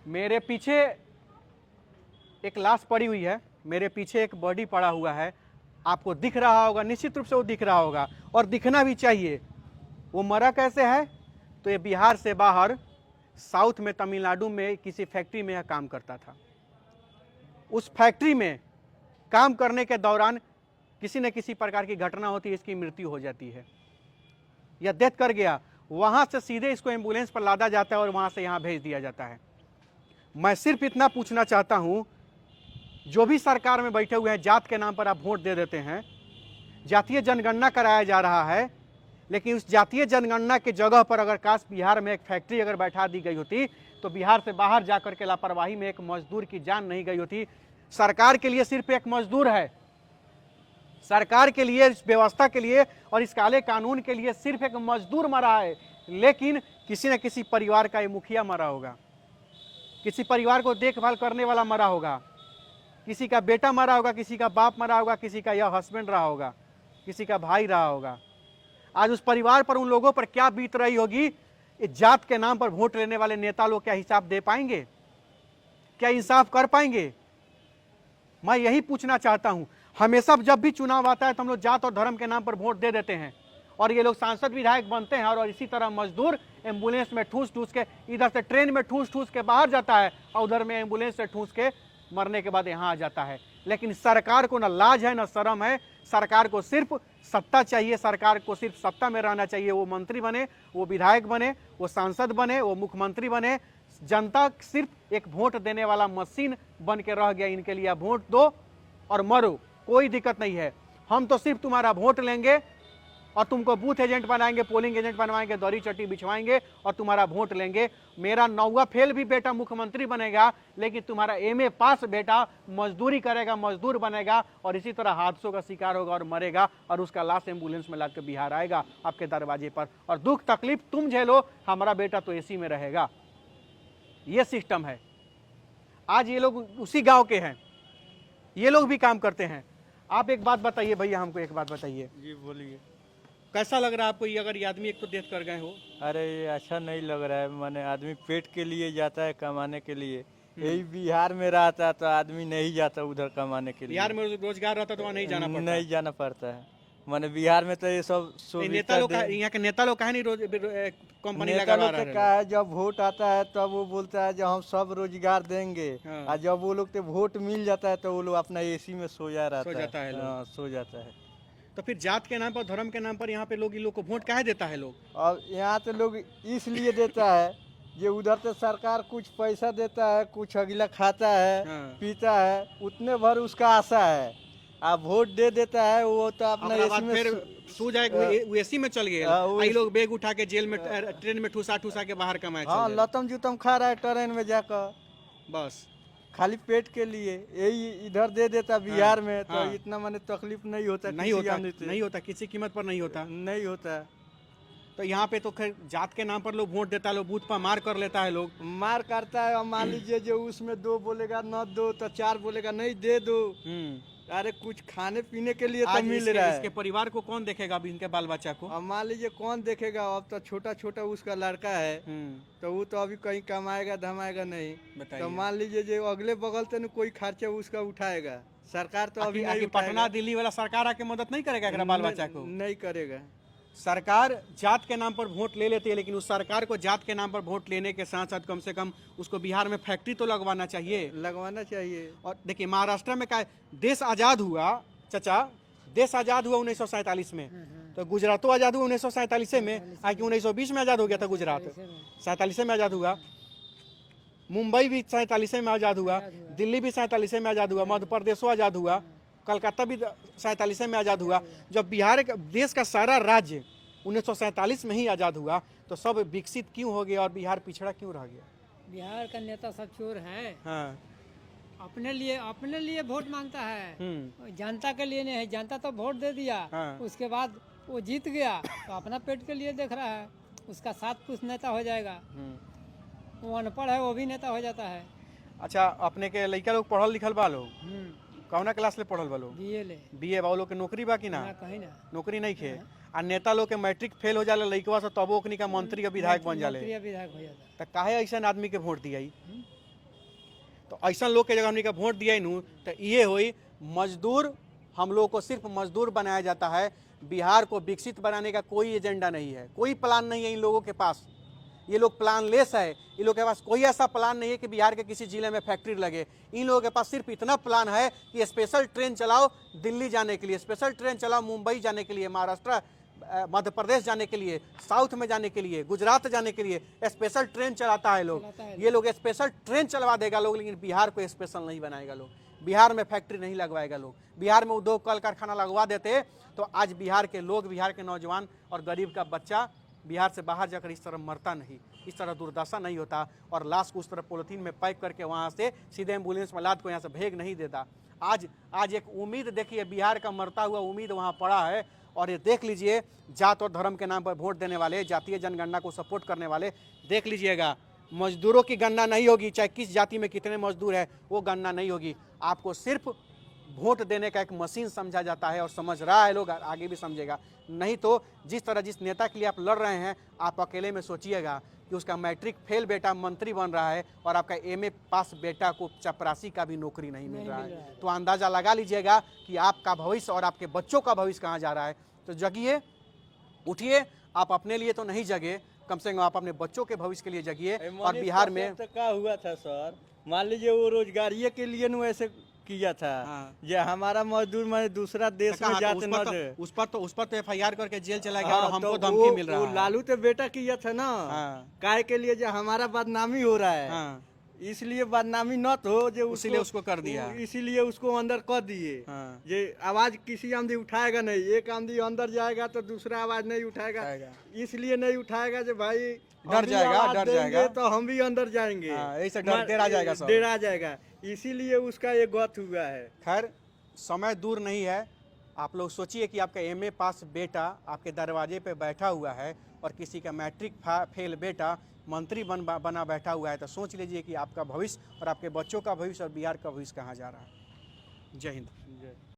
मेरे पीछे एक लाश पड़ी हुई है, मेरे पीछे एक बॉडी पड़ा हुआ है, आपको दिख रहा होगा, निश्चित रूप से वो दिख रहा होगा और दिखना भी चाहिए। वो मरा कैसे है? तो ये बिहार से बाहर साउथ में तमिलनाडु में किसी फैक्ट्री में यह काम करता था। उस फैक्ट्री में काम करने के दौरान किसी न किसी प्रकार की घटना होती है, इसकी मृत्यु हो जाती है, यह डेथ कर गया। वहां से सीधे इसको एम्बुलेंस पर लादा जाता है और वहां से यहां भेज दिया जाता है। मैं सिर्फ इतना पूछना चाहता हूं, जो भी सरकार में बैठे हुए हैं, जात के नाम पर आप वोट दे देते हैं, जातीय जनगणना कराया जा रहा है, लेकिन उस जातीय जनगणना की जगह पर अगर काश बिहार में एक फैक्ट्री अगर बैठा दी गई होती तो बिहार से बाहर जाकर के लापरवाही में एक मजदूर की जान नहीं गई होती। सरकार के लिए सिर्फ एक मजदूर है, सरकार के लिए, इस व्यवस्था के लिए और इस काले कानून के लिए सिर्फ एक मजदूर मरा है, लेकिन किसी न किसी परिवार का ये मुखिया मरा होगा, किसी परिवार को देखभाल करने वाला मरा होगा, किसी का बेटा मरा होगा, किसी का बाप मरा होगा, किसी का यह हस्बैंड रहा होगा, किसी का भाई रहा होगा। आज उस परिवार पर, उन लोगों पर क्या बीत रही होगी? इस जात के नाम पर वोट लेने वाले नेता लोग क्या हिसाब दे पाएंगे? क्या इंसाफ कर पाएंगे? मैं यही पूछना चाहता हूं। हमेशा जब भी चुनाव आता है तो हम लोग जात और धर्म के नाम पर वोट दे देते हैं और ये लोग सांसद विधायक बनते हैं और इसी तरह मजदूर एम्बुलेंस में ठूस ठूस के, इधर से ट्रेन में ठूस ठूस के बाहर जाता है और उधर में एम्बुलेंस से ठूस के मरने के बाद यहाँ आ जाता है। लेकिन सरकार को न लाज है न शर्म है, सरकार को सिर्फ सत्ता चाहिए, सरकार को सिर्फ सत्ता में रहना चाहिए। वो मंत्री बने, वो विधायक बने, वो सांसद बने, वो मुख्यमंत्री बने, जनता सिर्फ एक वोट देने वाला मशीन बन के रह गया। इनके लिए वोट दो और मरो, कोई दिक्कत नहीं है। हम तो सिर्फ तुम्हारा वोट लेंगे और तुमको बूथ एजेंट बनाएंगे, पोलिंग एजेंट बनवाएंगे, दौरी चट्टी बिछवाएंगे और तुम्हारा वोट लेंगे। मेरा 9वां फेल भी बेटा मुख्यमंत्री बनेगा, लेकिन तुम्हारा MA पास बेटा मजदूरी करेगा, मजदूर बनेगा और इसी तरह हादसों का शिकार होगा और मरेगा और उसका लाश एम्बुलेंस में लाकर बिहार आएगा आपके दरवाजे पर और दुख तकलीफ तुम झेलो, हमारा बेटा तो AC में रहेगा। ये सिस्टम है। आज ये लोग उसी गांव के हैं, ये लोग भी काम करते हैं। आप एक बात बताइए भैया, हमको एक बात बताइए। जी बोलिए। कैसा लग रहा है आपको ये, अगर ये आदमी एक तो डेथ कर गए हो? अरे ये अच्छा नहीं लग रहा है, माने आदमी पेट के लिए जाता है कमाने के लिए, यही बिहार में रहता है तो आदमी नहीं जाता उधर कमाने के लिए। बिहार में रोजगार रहता तो वहाँ नहीं जाना पड़ता? नहीं जाना पड़ता है, माने बिहार में तो ये सब नेता लोग, यहाँ के नेता लोग कहा नहीं कंपनी लगा रहा है? का है जब वोट आता है तब वो बोलता है जब हम सब रोजगार देंगे, और जब वो लोग वोट मिल जाता है तो वो लोग अपना AC में सो जाता है। सो जाता है। तो फिर जात के नाम पर, धर्म के नाम पर यहाँ पे लोग इन लोग को वोट काहे देता है लोग? और यहाँ तो लोग इसलिए देता है ये उधर से सरकार कुछ पैसा देता है, कुछ अगला खाता है, पीता है, उतने भर उसका आशा है। आप वोट दे देता है वो तो अपना AC में फिर सो जाएगा, AC में चल गया। ये लोग बैग उठा के जेल में, ट्रेन में ठूसा ठूसा के बाहर कमाए। हाँ, लतम जुतम खा रहा है ट्रेन में जाकर, बस खाली पेट के लिए। यही इधर दे देता बिहार में तो इतना माने तकलीफ नहीं होता, नहीं होता, किसी कीमत पर नहीं होता। तो यहाँ पे तो खैर जात के नाम पर लोग वोट देता है, लोग बूथ पर मार कर लेता है, लोग मार करता है। और मान लीजिए जो उसमें 2 बोलेगा न दो तो 4 बोलेगा नहीं दे दो। अरे कुछ खाने पीने के लिए तो मिल रहा है। इसके परिवार को कौन देखेगा अभी, इनके बाल बच्चा को? अब मान लीजिए कौन देखेगा, अब तो छोटा छोटा उसका लड़का है तो वो तो अभी कहीं कमाएगा धमाएगा नहीं। तो मान लीजिए जो अगले बगल से कोई खर्चा उसका उठाएगा, सरकार तो अभी नहीं। पटना दिल्ली वाला सरकार आके मदद नहीं करेगा बाल बच्चा को? नहीं करेगा। सरकार जात के नाम पर वोट ले लेती है, लेकिन उस सरकार को जात के नाम पर वोट लेने के साथ साथ कम से कम उसको बिहार में फैक्ट्री तो लगवाना चाहिए। और देखिए महाराष्ट्र में क्या, देश आज़ाद हुआ चाचा, देश आज़ाद हुआ 1947 में, तो गुजरात तो आज़ाद हुआ 1947 में, आके 1920 में आज़ाद हो गया था गुजरात, 47 में आज़ाद हुआ। मुंबई भी 47 में आज़ाद हुआ, दिल्ली भी 47 में आज़ाद हुआ, मध्य प्रदेश आज़ाद हुआ, कलकत्ता भी 47 में आज़ाद हुआ। जब बिहार देश का सारा राज्य 1947 में ही आज़ाद हुआ तो सब विकसित क्यों हो गया और बिहार पिछड़ा क्यों रह गया? बिहार का नेता सब चोर है। हाँ। अपने लिए वोट मांगता है, जनता के लिए नहीं है। जनता तो वोट दे दिया, उसके बाद वो जीत गया तो अपना पेट के लिए देख रहा है। उसका साथ कुछ नेता हो जाएगा, वो अनपढ़ है वो भी नेता हो जाता है। अच्छा, अपने के लड़का लोग पढ़ल लिखल बा लोग, कौना क्लास ले पढ़ल बा लोग? BA बा। लोग के नौकरी बा कि ना? कहीं ना नौकरी नहीं खे। आ नेता लोग के मैट्रिक फेल हो जाला लड़कवा से, तब ओकनी का मंत्री या विधायक बन जाले। विधायक हो जाता। तो काहे ऐसा आदमी के वोट दिया? तो ऐसा लोग के जगह हमने का वोट दिया नू तो ये हुई मजदूर। हम लोग को सिर्फ मजदूर बनाया जाता है। बिहार को विकसित बनाने का कोई एजेंडा नहीं है, कोई प्लान नहीं है इन लोगों के पास। ये लोग प्लान लेस है, इन लोगों के पास कोई ऐसा प्लान नहीं है कि बिहार के किसी जिले में फैक्ट्री लगे। इन लोगों के पास सिर्फ इतना प्लान है कि स्पेशल ट्रेन चलाओ दिल्ली जाने के लिए, स्पेशल ट्रेन चलाओ मुंबई जाने के लिए, महाराष्ट्र मध्य प्रदेश जाने के लिए, साउथ में जाने के लिए, गुजरात जाने के लिए स्पेशल ट्रेन चलाता है लोग। ये लोग स्पेशल ट्रेन चलवा देगा लोग, लेकिन बिहार को स्पेशल नहीं बनाएगा लोग। बिहार में फैक्ट्री नहीं लगवाएगा लोग। बिहार में उद्योग कल कारखाना लगवा देते तो आज बिहार के लोग, बिहार के नौजवान और गरीब का बच्चा बिहार से बाहर जाकर इस तरह मरता नहीं, इस तरह दुर्दशा नहीं होता और लाश को उस तरह पॉलिथीन में पैक करके वहाँ से सीधे एम्बुलेंस में लाद को यहाँ से भेज नहीं देता। आज एक उम्मीद देखिए, बिहार का मरता हुआ उम्मीद वहाँ पड़ा है। और ये देख लीजिए, जात और धर्म के नाम पर वोट देने वाले, जातीय जनगणना को सपोर्ट करने वाले, देख लीजिएगा मजदूरों की गणना नहीं होगी, चाहे किस जाति में कितने मजदूर है वो गणना नहीं होगी। आपको सिर्फ वोट देने का एक मशीन समझा जाता है और समझ रहा है लोग, आगे भी समझेगा। नहीं तो जिस तरह जिस नेता के लिए आप लड़ रहे हैं, आप अकेले में सोचिएगा कि उसका मैट्रिक फेल बेटा मंत्री बन रहा है और आपका एमए पास बेटा को चपरासी का भी नौकरी नहीं मिल रहा है। तो अंदाज़ा लगा लीजिएगा कि आपका भविष्य और आपके बच्चों का भविष्य कहाँ जा रहा है। तो जगिए, उठिए, आप अपने लिए तो नहीं जगे, कम से कम आप अपने बच्चों के भविष्य के लिए जगिए। और बिहार में तो क्या हुआ था सर, मान लीजिए वो रोजगारिये के लिए न ऐसे किया था। ये हमारा मजदूर मैंने दूसरा देश में जाते न दे। उस पर तो FIR करके जेल चला गया और हमको धमकी मिल रहा है। लालू तो बेटा किया था ना, काय के लिए जो हमारा बदनामी हो रहा है, इसलिए बदनामी न तो जो इसीलिए उसको कर दिया, इसीलिए उसको अंदर कर दिए। ये आवाज किसी आमदी उठाएगा नहीं, एक आमदी अंदर जाएगा तो दूसरा आवाज नहीं उठाएगा, इसलिए नहीं उठाएगा जो भाई डर जाएगा तो हम भी अंदर जाएंगे, ऐसे डेरा जाएगा, इसीलिए उसका ये गौत हुआ है। खैर, समय दूर नहीं है। आप लोग सोचिए कि आपका MA पास बेटा आपके दरवाजे पे बैठा हुआ है और किसी का मैट्रिक फेल बेटा मंत्री बना बैठा हुआ है, तो सोच लीजिए कि आपका भविष्य और आपके बच्चों का भविष्य और बिहार का भविष्य कहाँ जा रहा है। जय हिंद।